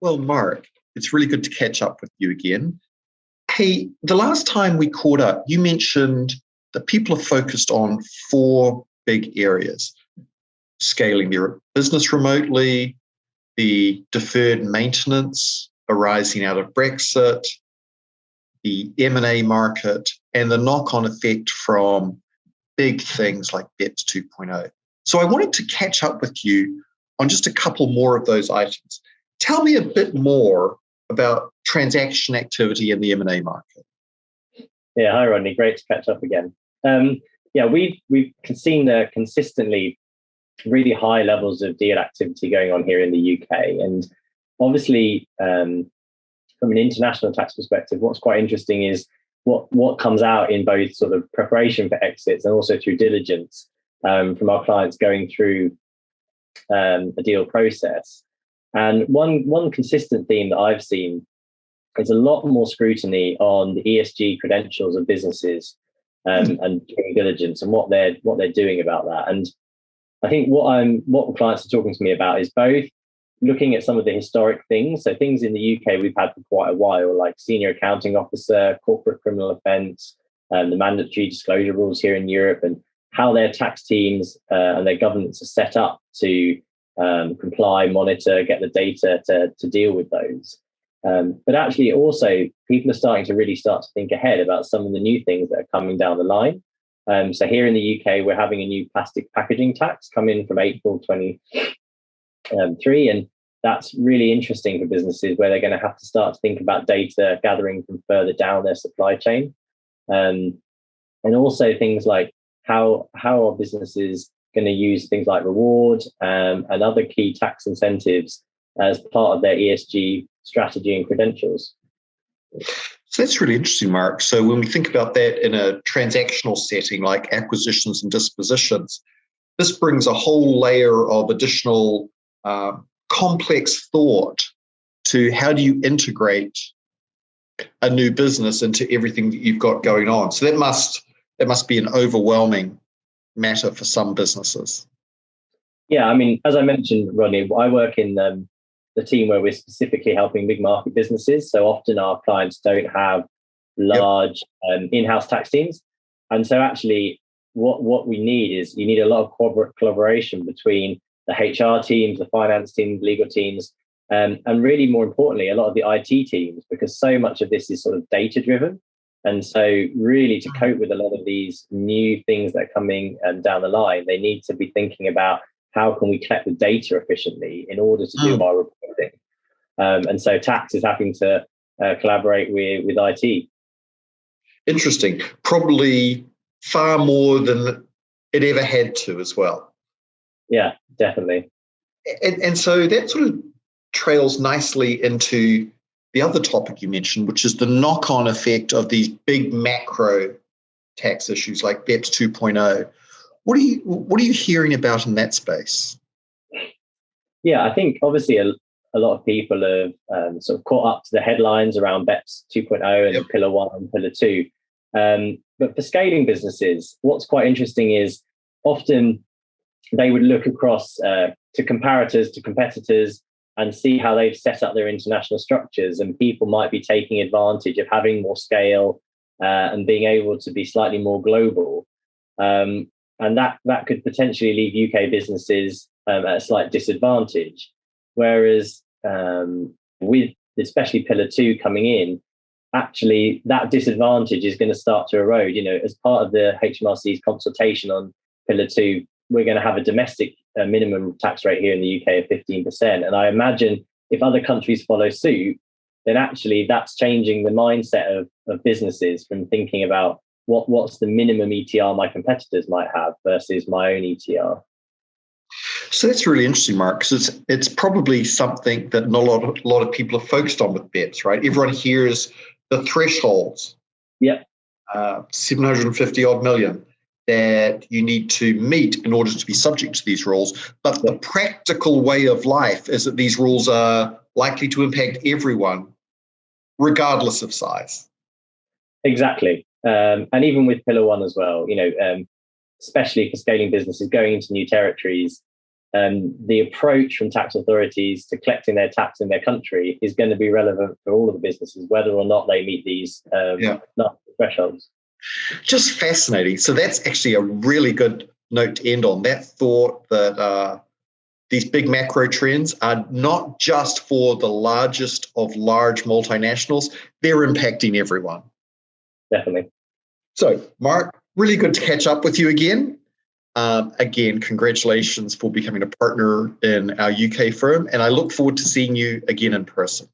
Well, Mark, it's really good to catch up with you again. Hey, the last time we caught up, you mentioned that people are focused on four big areas: scaling their business remotely, the deferred maintenance arising out of Brexit, the M&A market, and the knock-on effect from big things like BEPS 2.0. So I wanted to catch up with you on just a couple more of those items. Tell me a bit more about transaction activity in the M&A market. Yeah, hi Rodney, great to catch up again. We've seen consistently really high levels of deal activity going on here in the UK, and obviously from an international tax perspective, what's quite interesting is what comes out in both sort of preparation for exits and also through diligence from our clients going through a deal process. And one consistent theme that I've seen is a lot more scrutiny on the ESG credentials of businesses and due diligence and what they're doing about that. And I think what clients are talking to me about is both looking at some of the historic things. So things in the UK we've had for quite a while, like senior accounting officer, corporate criminal offence, the mandatory disclosure rules here in Europe, and how their tax teams and their governance are set up to comply, monitor, get the data to deal with those. But actually also people are starting to really start to think ahead about some of the new things that are coming down the line. So here in the UK, we're having a new plastic packaging tax come in from April 23, and that's really interesting for businesses where they're going to have to start to think about data gathering from further down their supply chain. And also things like how are businesses going to use things like reward and other key tax incentives as part of their ESG strategy and credentials. So that's really interesting, Mark. So when we think about that in a transactional setting like acquisitions and dispositions, this brings a whole layer of additional complex thought to how do you integrate a new business into everything that you've got going on. So that must be an overwhelming matter for some businesses. Yeah, I mean, as I mentioned, Rodney, I work in the team where we're specifically helping big market businesses. So often our clients don't have large in-house tax teams. And so actually what we need is you need a lot of collaboration between the HR teams, the finance teams, legal teams, and really more importantly, a lot of the IT teams, because so much of this is sort of data driven. And so really to cope with a lot of these new things that are coming down the line, they need to be thinking about how can we collect the data efficiently in order to do our reporting. And so tax is having to collaborate with IT. Interesting. Probably far more than it ever had to as well. Yeah, definitely. And so that sort of trails nicely into the other topic you mentioned, which is the knock-on effect of these big macro tax issues like BEPS 2.0. What are you hearing about in that space? Yeah, I think obviously a lot of people have sort of caught up to the headlines around BEPS 2.0 and Pillar 1 and Pillar 2. But for scaling businesses, what's quite interesting is often they would look across to comparators, to competitors, and see how they've set up their international structures. And people might be taking advantage of having more scale and being able to be slightly more global. And that could potentially leave UK businesses at a slight disadvantage. Whereas with especially Pillar 2 coming in, actually that disadvantage is going to start to erode. You know, as part of the HMRC's consultation on Pillar 2, we're going to have a domestic minimum tax rate here in the UK of 15%. And I imagine if other countries follow suit, then actually that's changing the mindset of businesses from thinking about what's the minimum ETR my competitors might have versus my own ETR. So that's really interesting, Mark, because it's probably something that not a lot of people are focused on with BEPS, right? Everyone hears the thresholds, 750 odd million that you need to meet in order to be subject to these rules. But the practical way of life is that these rules are likely to impact everyone, regardless of size. Exactly. And even with Pillar 1 as well, you know, especially for scaling businesses going into new territories, the approach from tax authorities to collecting their tax in their country is going to be relevant for all of the businesses, whether or not they meet these thresholds. Just fascinating. So that's actually a really good note to end on. That thought that these big macro trends are not just for the largest of large multinationals, they're impacting everyone. Definitely. So, Mark, really good to catch up with you again. Again, congratulations for becoming a partner in our UK firm, and I look forward to seeing you again in person.